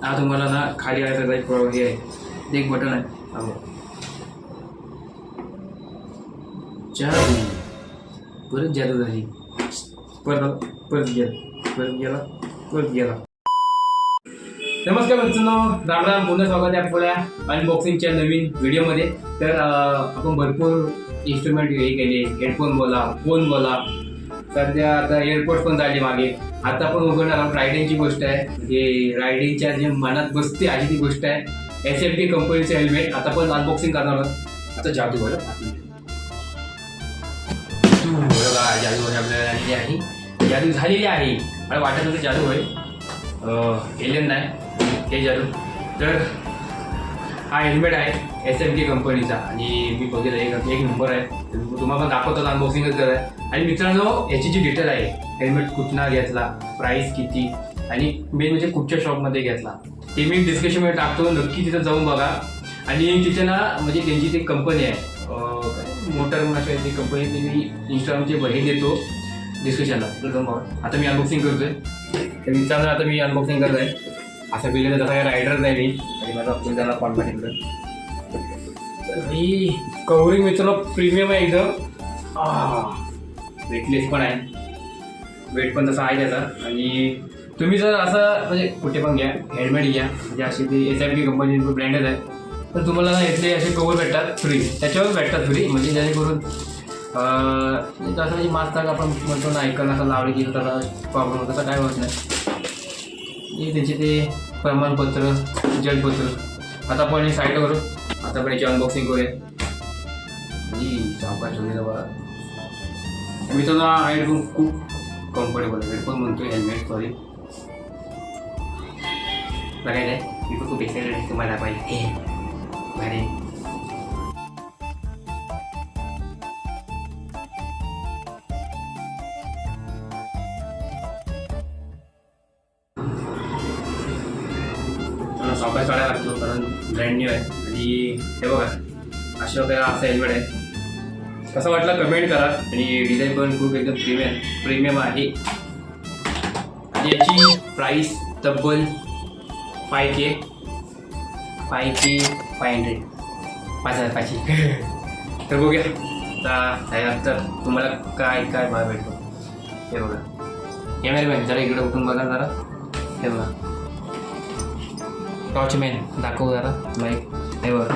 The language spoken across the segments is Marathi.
हा तुम्हाला ना खाली आहे एक हे आहे एक बटन आहे जादू परत जादू झाली परत परत गेला परत गेला. नमस्कार मित्रांनो, राम राम. पुन्हा स्वागत आहे आपल्या अनबॉक्सिंगच्या नवीन व्हिडिओमध्ये. तर आपण भरपूर इन्स्ट्रुमेंट हे केले, हेडफोन बोला, फोन बोला, सध्या आता एअरपोर्ट पण झाले मागे. आता आपण उघडणार आहोत रायडिंगची गोष्ट आहे, म्हणजे रायडिंगच्या जे मनात बसते अशी ती गोष्ट आहे. SMT कंपनीचे हेल्मेट आता पण अनबॉक्सिंग करणार आहोत. आता जादू बघा जादू आपल्याला झालेली आहे, जादू झालेली आहे. मला वाटत होतं जादू होईल, एलियन नाही हे जादू. तर हा हेल्मेट आहे SMT कंपनीचा आणि मी बघितलं एक नंबर आहे. तुम्हाला दाखवतो, अनबॉक्सिंगच करत आहे. आणि मित्रांनो, याची जी डिटेल आहे, हेल्मेट कुठला घेतला, प्राईस किती आणि मेन म्हणजे कुठच्या शॉपमध्ये घेतला ते मी डिस्क्रिप्शनमध्ये टाकतो. नक्की तिथं जाऊन बघा. आणि तिथे ना म्हणजे त्यांची ती कंपनी आहे मोटर अशी ती कंपनी, ती मी इंस्टाग्रामचे हे देतो डिस्क्रिप्शनला, तिकडे जाऊन बघा. आता मी अनबॉक्सिंग करतोय. तर मित्रांनो, आता मी अनबॉक्सिंग करत आहे. असं बिल जसा काही रायडर नाही मी, आणि माझा आपण त्याला कॉन्टॅक्ट तिकडं. तर ही कव्हरिंग मित्रांनो प्रीमियम आहे एकदम. वेटलेस पण आहे, वेट पण तसा आहे त्याचा. आणि तुम्ही जर असं म्हणजे कुठे पण घ्या हेल्मेट घ्या, म्हणजे अशी ती SMT कंपनी ब्रँडेड आहे, तर तुम्हाला ना इथले असे कवर भेटतात फ्री, त्याच्यावर भेटतात फ्री. म्हणजे जेणेकरून जसं म्हणजे मास्क आपण म्हणतो ना, ऐकून असं लावले की त्याला प्रॉब्लेम तसं काय होत नाही. हे त्यांचे ते प्रमाणपत्र, जलपत्र. आता आपण हे साईड करू. आता आपण याची अनबॉक्सिंग करूया. सावकाश वगैरे बघा मित्रांनो, हा हेडफोन खूप कम्फर्टेबल आहे. हेडफोन म्हणतोय हेल्मेट, सॉरी. बघायला मी पण खूप एक्साइटेड आहे तुम्हाला पाहिजे भारी. सावकाश काढायला लागतो कारण ब्रँड न्यू आहे. आणि हे बघा अशा वगैरे असं हेल्मेट आहे. कसं वाटलं कमेंट करा. आणि डिझाईन पण खूप एकदम प्रीमियम आहे. आणि याची प्राईस तब्बल 5K 500 5,500. तर बघूया तर तुम्हाला काय काय भाव भेटतो. हे बघा कॅमेरामॅन जरा इकडे उठून बघा जरा. हे बघा टॉर्चमॅन दाखवू जरा लाईक. हे बघा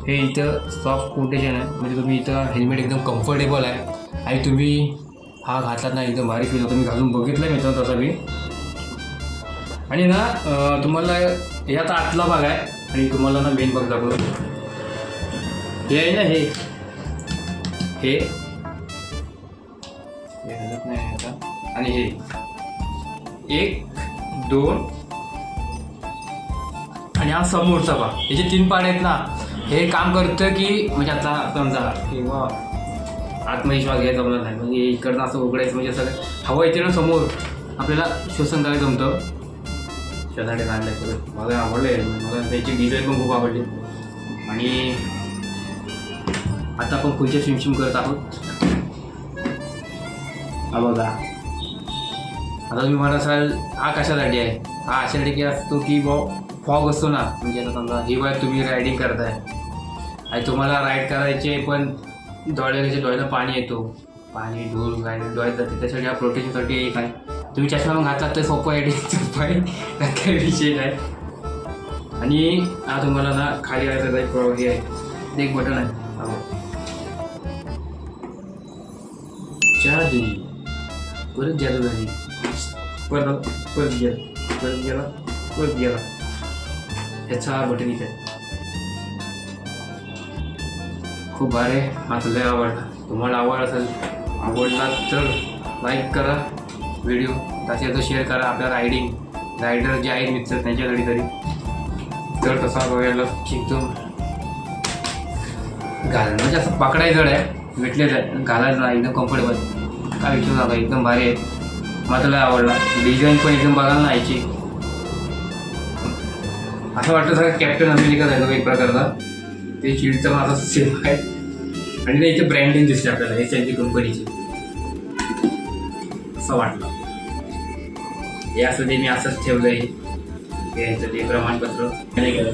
हे इथं सॉफ्ट कोटेशन आहे, म्हणजे तुम्ही इथं हेल्मेट एकदम कम्फर्टेबल आहे. आणि तुम्ही हा घातलात ना एकदम भारी फील होतं. मी घालून बघितलं आहे मित्रांनो तसा मी. आणि ना तुम्हाला हे आता आतला भाग आहे आणि तुम्हाला ना मेन भाग दाखवतो. हे आहे ना हे हलत नाही आता. आणि हे 1 2 आणि हा समोरचा भाग, हे जे 3 पार्ट आहेत ना, हे काम करतं की म्हणजे आता समजा किंवा आत्मविश्वास घ्यायचा जमणार नाही, म्हणजे इकडनं असं उघडायचं, म्हणजे सगळं हवा येते ना समोर, आपल्याला श्वसन करायला जमतं. त्यासाठी काढलं सगळं मला आवडले. मला त्याची डिझाईन पण खूप आवडली. आणि आता आपण खुर्च्या शिमशिम करत आहोत. हा बघा, आता तुम्ही मला असाल हा कशासाठी आहे. हा अशासाठी की असतो की फॉग असतो ना, म्हणजे आता समजा हिवाळ्यात तुम्ही रायडिंग करताय आणि तुम्हाला राईड करायचे पण डोळ्याला पाणी येतो, पाणी धूळ काय डोळ्यात जाते, त्यासाठी हा प्रोटेक्शनसाठी एक आहे. तुम्ही चष्मा मग घातलात तर सोपं आहे, उपाय काही विषय नाही. आणि हा तुम्हाला ना खाली आहे हे आहे एक बटन आहे जादू परत जादू झाली परत परत गेला परत गेला. ह्याचा बटन इथे खूप भारी. हा तुला आवडला, तुम्हाला आवडला तर लाईक करा व्हिडिओ, तसे शेअर करा आपल्या रायडर जे आहेत मित्र त्यांच्यासाठी तरी. तर तसा बघायला एकदम म्हणजे असं पकडायचं जड आहे, भेटलेच आहे, घालायचं नाही, एकदम कम्फर्टेबल, काय विचारू नका, एकदम भारी आहे. मला तुला आवडला. डिझाईन पण एकदम बघायला ना याची असं वाटतं सगळं कॅप्टन अमेरिका झालं एक प्रकारचा. ते चिडचं पण असं सेम आहे. आणि इथे ब्रँडिंग दिसते आपल्याला SMT कंपनीची, असं वाटलं. हे असं ते मी असंच ठेवलं आहे. यांचं ते प्रमाणपत्र नाही केलं.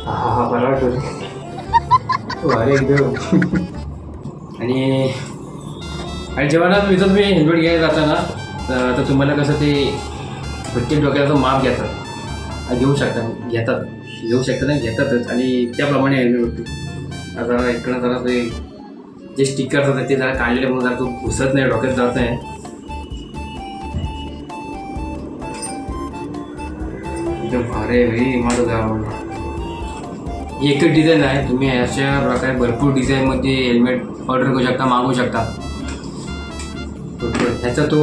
हा बरं वाटतो अरे एकदम. आणि जेव्हा ना तुम्ही हेल्मेट घ्यायला जाता ना तर तुम्हाला कसं ते प्रत्येक डोक्याचं माप घेतात घेऊ शकता नाही घेतातच आणि त्याप्रमाणे हेल्मेट होते. आता इकडं जरा ते जे स्टिकर असतात ते जरा काढलेले म्हणून जरा तो घुसत नाही, डोक्यात जात नाही. एकदम भारी भाई माझं गाव एकच डिझाईन आहे. तुम्ही अशा प्रकारे भरपूर डिझाईनमध्ये हेल्मेट ऑर्डर करू शकता, मागवू शकता. ह्याचा तो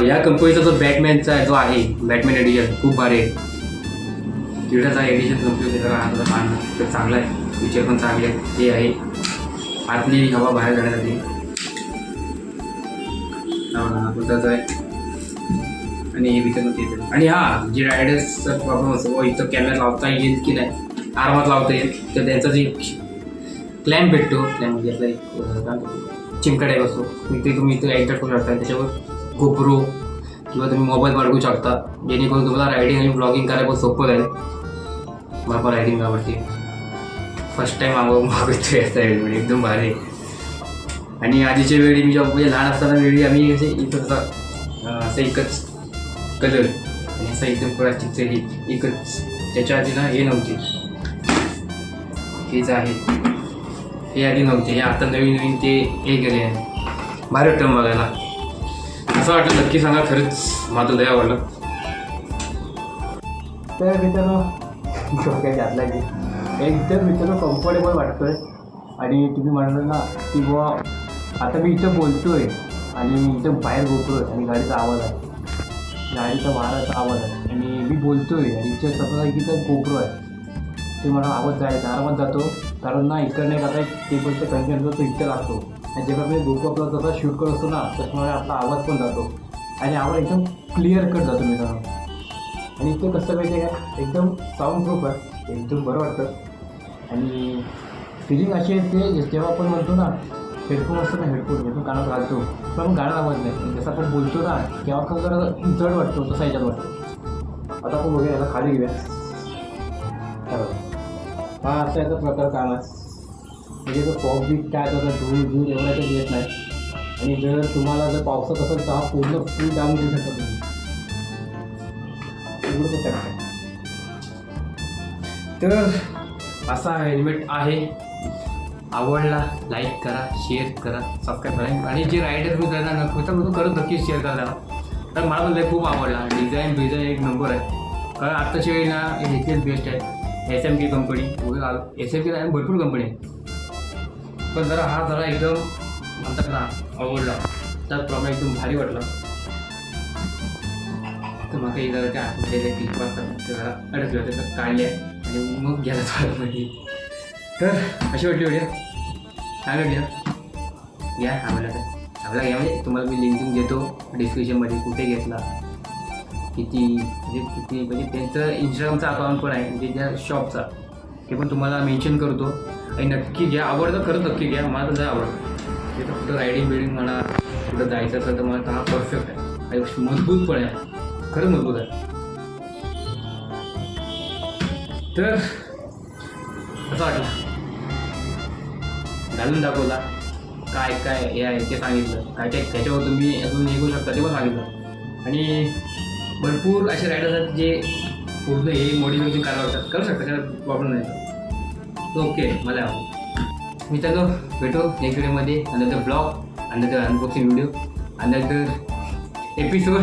या कंपनीचा जो बॅटमॅनचा जो आहे बॅटमॅन एडिशन खूप भारी आहे. तिकडचा एडिशन कंपनी तर चांगला आहे, फीचर पण चांगले आहेत. ते आहे आतली हवा बाहेर जाण्यासाठी त्याचं आहे आणि हे भीतर येतं. आणि हां जे रायडर्सचा प्रॉब्लेम असतो इथं कॅमेरा लावता येईल की नाही, आरामात लावता येईल तर त्यांचा जे क्लॅम्प भेटतो क्लॅम्पमध्ये आपला एक चिमका टाईप असतो ते तुम्ही इथं एंटर करू शकता. त्याच्यावर गोप्रो किंवा तुम्ही मोबाईल मागवू शकता जेणेकरून तुम्हाला रायडिंग आणि ब्लॉगिंग करायला खूप सोपं जाईल. मला पण रायडिंग आवडते, फर्स्ट टाईम मागवतो याचा हेल्मेट एकदम भारी आहे. आणि आधीच्या वेळी मी जेव्हा म्हणजे लहान असताना वेळी आम्ही असे इथं असं एकच कलर आणि असं एकदम प्लास्टिकचं हे एकच. त्याच्या आधी ना हे नव्हते, हेच आहे हे आधी नव्हते, हे आता नवीन नवीन ते हे गेले आहे. भारी वाटतं बघायला. असं वाटलं नक्की सांगा, खरंच माझं लय आवडलं. तर मित्रांनो डोक्यात घातला की एकदम मित्रांनो कम्फर्टेबल वाटतो आहे. आणि तुम्ही म्हणाल ना की बुवा आता मी इथं बोलतो आहे आणि इथं बाहेर गोप्रो आहे आणि गाडीचा आवाज आहे, गाडीचा वाराचा आवाज आहे आणि मी बोलतो आहे आणि इथं स्वतः इथं गोप्रो आहे. ते मला आवाज जायचा आरामात जातो कारण ना इकडं नाही आता टेबलचं कंटेंट जो तो इथं लागतो आणि जेव्हा मी गोप्रो आपला जसा शूट करत असतो ना त्याच्यामुळे आपला आवाज पण जातो आणि आवाज एकदम क्लिअर कट जातो मित्रांनो. आणि इथं कसं पाहिजे का एकदम साऊंड प्रूफ आहे, एकदम बरं वाटतं. आणि फिलिंग अशी येते जेव्हा आपण म्हणतो ना हेडफोन असतो ना, हेडफोन घेतो कानात घालतो पण गाणं आवाज नाही, जसं आपण बोलतो ना तेव्हा कसं जरा जड वाटतो तसा याच्यात वाटतो. आता आपण बघूया याला खाली घेऊया. हा असा याचा प्रकार काम आहे म्हणजे तो फॉग बीट काय त्याचा धूळ धूळ एवढा काही येत नाही. आणि जर तुम्हाला जर पावसात असेल तर हा पूर्ण फुल डाऊन देऊ शकता तुम्ही एवढं शकता. तर असा हेल्मेट आहे. आवडला लाईक करा, शेअर करा, सबस्क्राईब करा. आणि जे रायडर मी त्यांना नक्की खरंच नक्कीच शेअर करा त्याला. तर मला पण खूप आवडला. डिझाईन एक नंबर आहे. कारण आत्ताच्या वेळी ना हेच बेस्ट आहे. SMK कंपनी SMK आहे भरपूर कंपनी आहे पण जरा एकदम म्हणतात ना आवडला त्याचप्रमाणे एकदम भारी वाटला. तर मग काही जरा त्या आतमध्ये क्लिप असतात ते जरा अडकले होते तर काढले आणि मग घ्यायला चालू. तर अशी वाटली व्हिडिओ चांगली व्हिडिओ घ्या आम्हाला घ्या म्हणजे तुम्हाला मी लिंकिंग देतो डिस्क्रिप्शनमध्ये कुठे घेतला किती म्हणजे त्यांचं इंस्टाग्रामचा अकाउंट पण आहे म्हणजे त्या शॉपचा ते पण तुम्हाला मेन्शन करतो. आणि नक्की घ्या, आवडतं खरंच नक्की घ्या. मला तर आवडतं ते तर कुठं रायडिंग बिल्डिंग म्हणा कुठं जायचं असेल तर मला तर हा परफेक्ट आहे. आणि मजबूत पण आहे, खरंच मजबूत आहे. तर असं वाटलं घालून दाखवला काय हे आहे ते सांगितलं काय त्याच्यावर तुम्ही अजून निघू शकता ते पण सांगितलं. आणि भरपूर असे रायडर्स आहेत जे पूर्ण हे मॉडिफिकेशन करू शकतात त्याला प्रॉब्लेम नाही. ओके मला आवडतं. मित्रांनो भेटू नेक्स्ट व्हिडिओमध्ये another blog another unboxing video another episode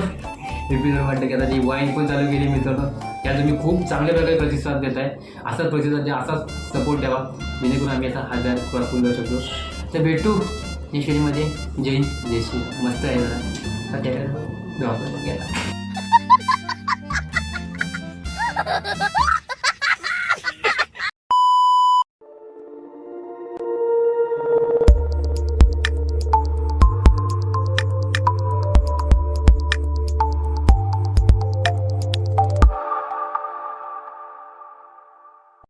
म्हटलं की आता जी वाईन पण चालू केली मित्रांनो त्या तुम्ही खूप चांगल्या प्रकारे प्रतिसाद देत आहे. असाच प्रतिसाद द्या, असाच सपोर्ट द्यावा जेणेकरून आम्ही आता 1000 क्रॉस करू शकतो. तर भेटू नेक्स्ट व्हिडिओमध्ये. जय हिंद जय श्री. मस्त आहे जरा तर त्याकडे गेला.